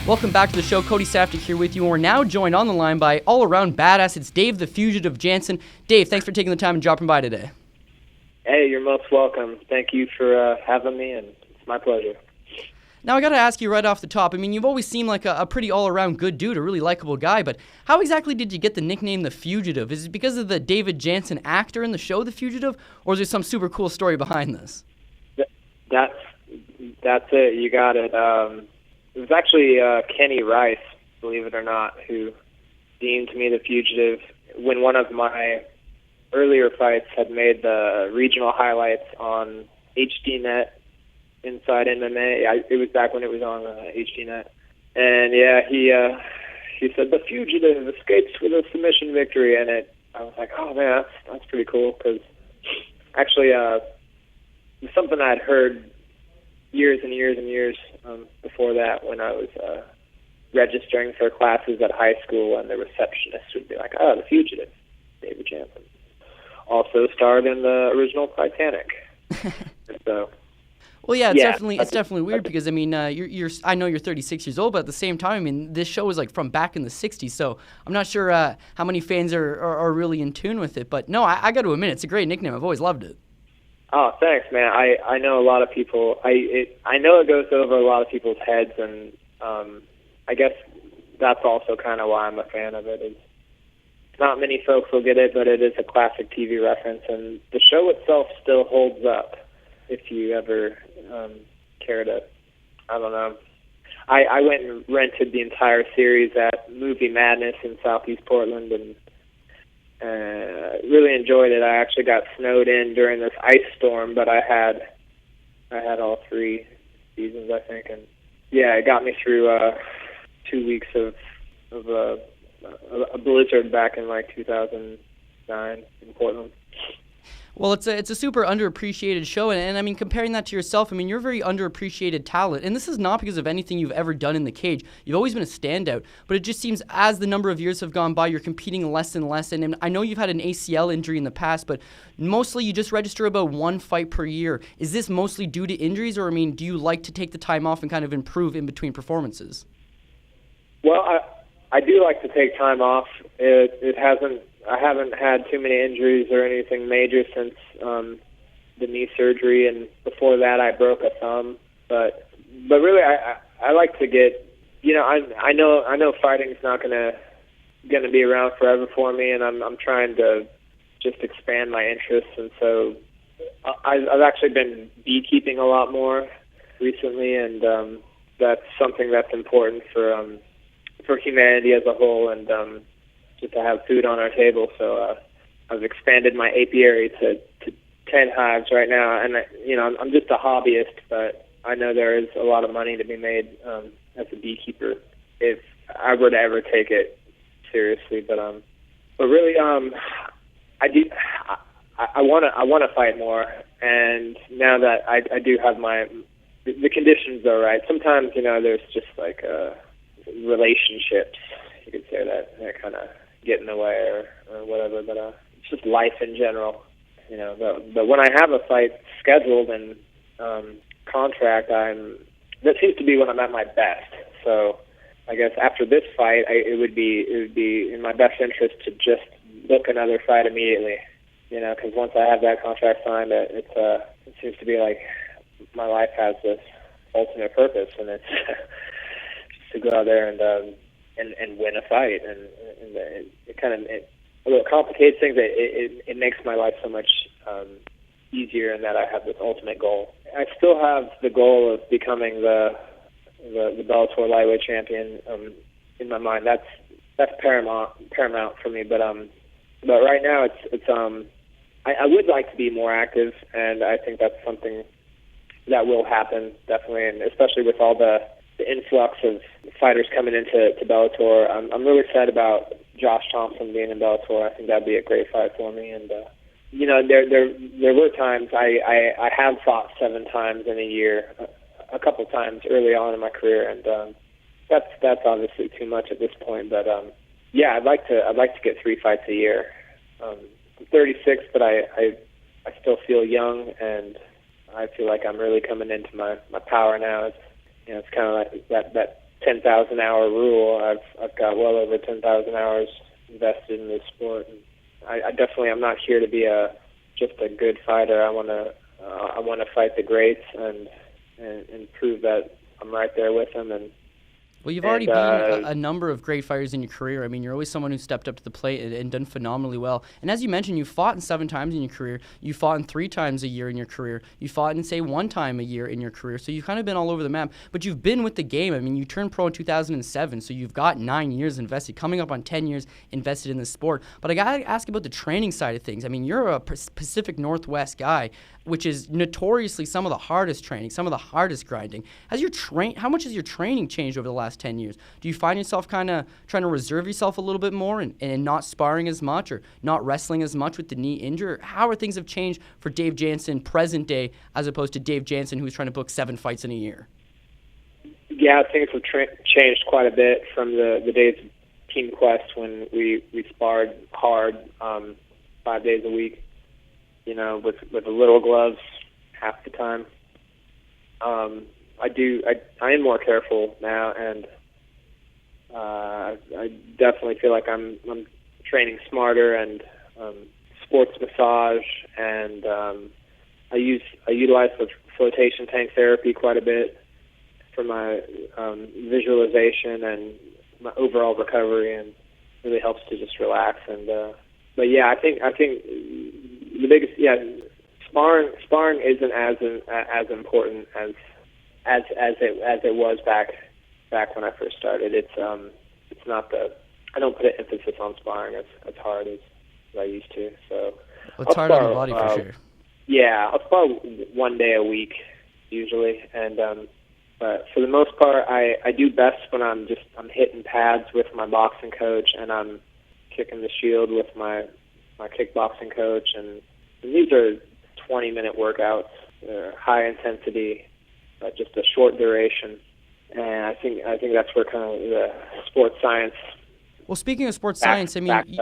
Welcome back to the show. Cody Safdie here with you, and we're now joined on the line by all-around badass. It's Dave the Fugitive Jansen. Dave, thanks for taking the time and dropping by today. Hey, you're most welcome. Thank you for having me, and it's my pleasure. Now, I got to ask you right off the top, I mean, you've always seemed like a pretty all-around good dude, a really likable guy, but how exactly did you get the nickname The Fugitive? Is it because of the David Jansen actor in the show The Fugitive, or is there some super cool story behind this? That's it. You got it. It was actually Kenny Rice, believe it or not, who deemed me The Fugitive when one of my earlier fights had made the regional highlights on HDNet, Inside MMA. It was back when it was on HDNet. And yeah, he said, The Fugitive escapes with a submission victory. And I was like, oh man, that's pretty cool, because actually it was something I'd heard years and years and years before that, when I was registering for classes at high school, and the receptionist would be like, oh, The Fugitive, David Jansen. Also starred in the original Titanic. So, well, yeah, it's definitely weird, because I mean, I know you're 36 years old, but at the same time, I mean, this show is like from back in the 60s, so I'm not sure how many fans are really in tune with it. But no, I got to admit, it's a great nickname. I've always loved it. Oh, thanks, man. I know a lot of people. I know it goes over a lot of people's heads, and I guess that's also kind of why I'm a fan of it. Is not many folks will get it, but it is a classic TV reference, and the show itself still holds up. If you ever care to, I don't know. I went and rented the entire series at Movie Madness in Southeast Portland, and really enjoyed it. I actually got snowed in during this ice storm, but I had all 3 seasons, I think, and yeah, it got me through 2 weeks of a blizzard back in like 2009 in Portland. Well, it's a super underappreciated show, and I mean, comparing that to yourself, I mean, you're a very underappreciated talent, and this is not because of anything you've ever done in the cage. You've always been a standout, but it just seems as the number of years have gone by, you're competing less and less, and I know you've had an ACL injury in the past, but mostly you just register about 1 fight per year. Is this mostly due to injuries, or I mean, do you like to take the time off and kind of improve in between performances? Well, I do like to take time off. I haven't had too many injuries or anything major since the knee surgery, and before that I broke a thumb. But really, I like to get, I know fighting's not gonna be around forever for me, and I'm trying to just expand my interests, and so I've actually been beekeeping a lot more recently, and that's something that's important for humanity as a whole, and just to have food on our table. So I've expanded my apiary to 10 hives right now, and I'm just a hobbyist, but I know there is a lot of money to be made as a beekeeper if I were to ever take it seriously. But really, I want to fight more, and now that I do have the conditions are right. Sometimes there's just like relationships, you could say, that kind of get in the way or whatever, but it's just life in general, but when I have a fight scheduled and contract, that seems to be when I'm at my best. So I guess after this fight, it would be in my best interest to just book another fight immediately, because once I have that contract signed, it seems to be like my life has this ultimate purpose, and it's to go out there and win a fight, and it kind of although it complicates things, it makes my life so much easier in that I have this ultimate goal. I still have the goal of becoming the Bellator lightweight champion in my mind. That's paramount for me. But right now I would like to be more active, and I think that's something that will happen definitely, and especially with all the influx of fighters coming into Bellator. I'm really excited about Josh Thompson being in Bellator. I think that'd be a great fight for me. And there were times I have fought 7 times in a year, a couple times early on in my career, and that's obviously too much at this point. But yeah, I'd like to get 3 fights a year. I'm 36, but I still feel young, and I feel like I'm really coming into my power now. It's kind of like that 10,000 hour rule. I've got well over 10,000 hours invested in this sport. And I'm not here to be just a good fighter. I want to fight the greats and prove that I'm right there with them. Well, you've already been a number of great fighters in your career. I mean, you're always someone who stepped up to the plate and done phenomenally well. And as you mentioned, you fought in 7 times in your career. You fought in 3 times a year in your career. You fought in, say, 1 time a year in your career. So you've kind of been all over the map. But you've been with the game. I mean, you turned pro in 2007, so you've got 9 years invested, coming up on 10 years invested in the sport. But I got to ask about the training side of things. I mean, you're a Pacific Northwest guy, which is notoriously some of the hardest training, some of the hardest grinding. How much has your training changed over the last 10 years? Do you find yourself kind of trying to reserve yourself a little bit more and not sparring as much or not wrestling as much with the knee injury? How are things have changed for Dave Jansen present day as opposed to Dave Jansen who's trying to book 7 fights in a year? Yeah, things have changed quite a bit from the days of Team Quest when we sparred hard 5 days a week. You know, with the little gloves half the time. I am more careful now, and I definitely feel like I'm training smarter and sports massage, and I utilize the flotation tank therapy quite a bit for my visualization and my overall recovery, and really helps to just relax. And but yeah, I think the biggest, sparring isn't as important as it was back when I first started. It's not I don't put an emphasis on sparring as hard as I used to. So it's hard on the body for sure. Yeah, I'll spar 1 day a week usually, and but for the most part, I do best when I'm hitting pads with my boxing coach, and I'm kicking the shield with my kickboxing coach, and these are 20-minute workouts. They're high intensity, but just a short duration. And I think that's where kind of the sports science. Well, speaking of sports science, I mean,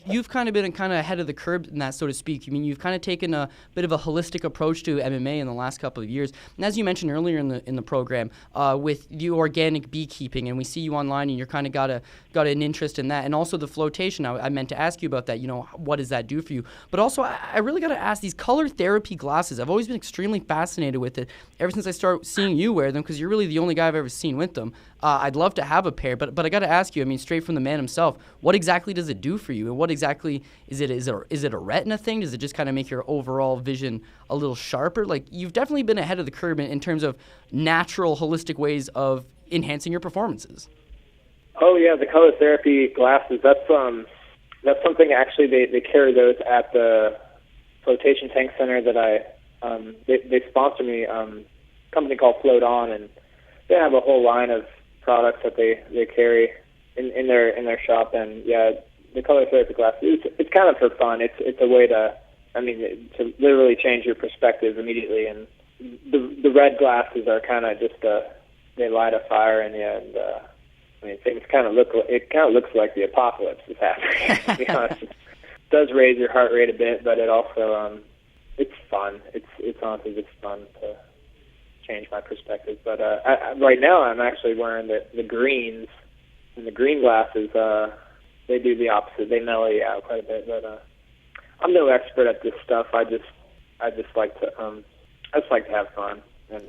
you've kind of been ahead of the curve in that, so to speak. I mean, you've kind of taken a bit of a holistic approach to MMA in the last couple of years. And as you mentioned earlier in the program, with the organic beekeeping, and we see you online, and you're kind of got an interest in that, and also the flotation. I meant to ask you about that. You know, what does that do for you? But also, I really got to ask these color therapy glasses. I've always been extremely fascinated with it ever since I started seeing you wear them, because you're really the only guy I've ever seen with them. I'd love to have a pair, but I got to ask you, I mean, straight from the man himself, what exactly does it do for you, and what exactly is it? Is it a retina thing? Does it just kind of make your overall vision a little sharper? Like, you've definitely been ahead of the curve in terms of natural, holistic ways of enhancing your performances. Oh yeah, the color therapy glasses. That's something actually they carry those at the flotation tank center that they sponsor me. Company called Float On, and they have a whole line of products that they carry in their shop. And yeah, the color therapy glasses, it's kind of for fun. It's a way to literally change your perspective immediately. And the red glasses are kind of just they light a fire in you, and I mean, things kind of looks like the apocalypse is happening. To be honest, it does raise your heart rate a bit, but it also it's fun. It's honestly just fun to change my perspective. But right now, I'm actually wearing the greens, and the green glasses. They do the opposite. They mellow you out quite a bit. But I'm no expert at this stuff. I just like to have fun, and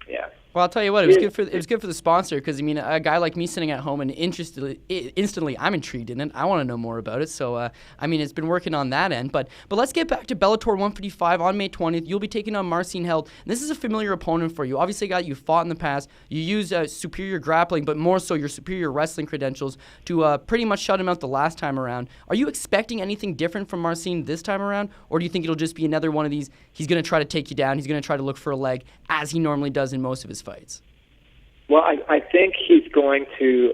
yeah. Well, I'll tell you what, it was good for the sponsor, because I mean, a guy like me sitting at home and instantly I'm intrigued in it. I want to know more about it. So I mean, it's been working on that end. But let's get back to Bellator 155 on May 20th. You'll be taking on Marcin. This is a familiar opponent for you. Obviously, a guy you fought in the past. You use superior grappling, but more so your superior wrestling credentials to pretty much shut him out the last time around. Are you expecting anything different from Marcin this time around, or do you think it'll just be another one of these? He's going to try to take you down. He's going to try to look for a leg, as he normally does in most of his fights. Well, I think he's going to.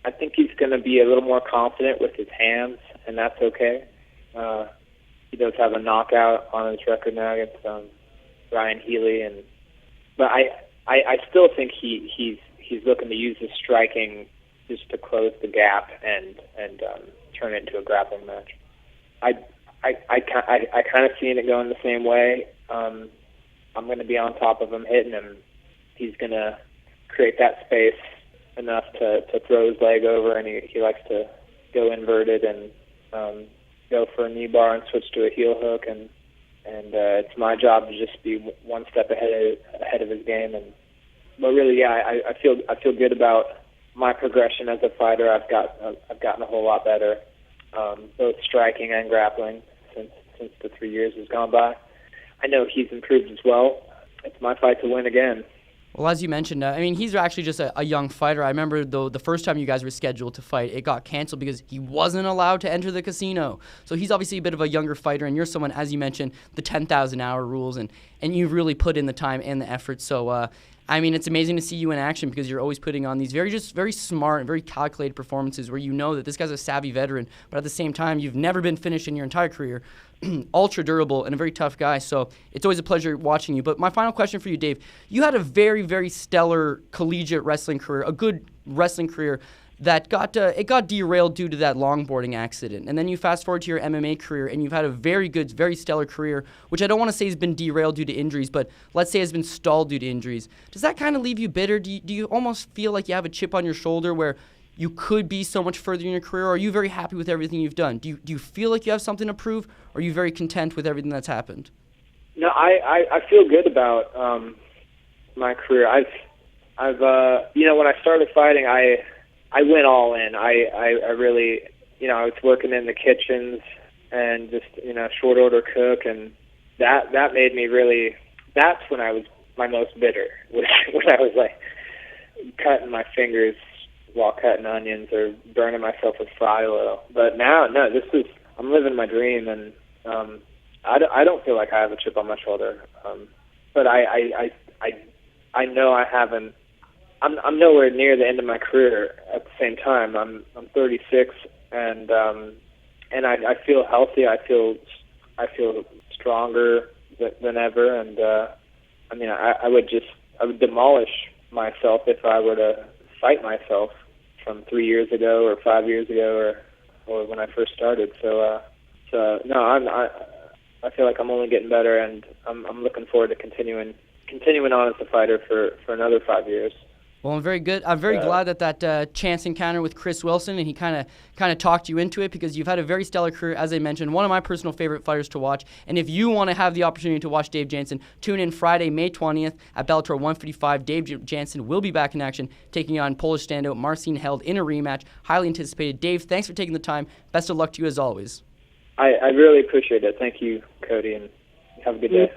I think he's going to be a little more confident with his hands, and that's okay. He does have a knockout on his record now against Ryan Healy, but I still think he's looking to use his striking just to close the gap and turn it into a grappling match. I kind of seen it going the same way. I'm going to be on top of him, hitting him. He's going to create that space enough to throw his leg over, and he likes to go inverted and go for a knee bar and switch to a heel hook, and it's my job to just be one step ahead of his game. But really, yeah, I feel good about my progression as a fighter. I've gotten a whole lot better, both striking and grappling since the 3 years has gone by. I know he's improved as well. It's my fight to win again. Well, as you mentioned, I mean, he's actually just a young fighter. I remember, though, the first time you guys were scheduled to fight, it got canceled because he wasn't allowed to enter the casino. So he's obviously a bit of a younger fighter, and you're someone, as you mentioned, the 10,000-hour rules, and you've really put in the time and the effort. So, I mean, it's amazing to see you in action because you're always putting on these very smart and very calculated performances where you know that this guy's a savvy veteran, but at the same time, you've never been finished in your entire career. Ultra durable and a very tough guy, so it's always a pleasure watching you. But my final question for you, Dave, you had a very stellar collegiate wrestling career, a good wrestling career that got derailed due to that longboarding accident. And then you fast forward to your MMA career, and you've had a very good, very stellar career, which I don't want to say has been derailed due to injuries, but let's say has been stalled due to injuries. Does that kind of leave you bitter? Do you almost feel like you have a chip on your shoulder where you could be so much further in your career, or are you very happy with everything you've done? Do you feel like you have something to prove, or are you very content with everything that's happened? No, I feel good about my career. I've when I started fighting, I went all in. I really, I was working in the kitchens and just, short order cook, and that made me really, that's when I was my most bitter, when I was like cutting my fingers while cutting onions or burning myself with fry oil. But now, no, I'm living my dream, and I don't feel like I have a chip on my shoulder. But I know I haven't. I'm nowhere near the end of my career. At the same time, I'm 36, and I feel healthy. I feel stronger than ever, and I would demolish myself if I were to fight myself from 3 years ago or 5 years ago or when I first started. So no, I feel like I'm only getting better, and I'm looking forward to continuing on as a fighter for another 5 years. Well, I'm very good. I'm very glad that chance encounter with Chris Wilson, and he kind of talked you into it, because you've had a very stellar career, as I mentioned, one of my personal favorite fighters to watch. And if you want to have the opportunity to watch Dave Jansen, tune in Friday, May 20th at Bellator 155. Dave Jansen will be back in action, taking on Polish standout Marcin held in a rematch. Highly anticipated. Dave, thanks for taking the time. Best of luck to you as always. I really appreciate it. Thank you, Cody, and have a good day.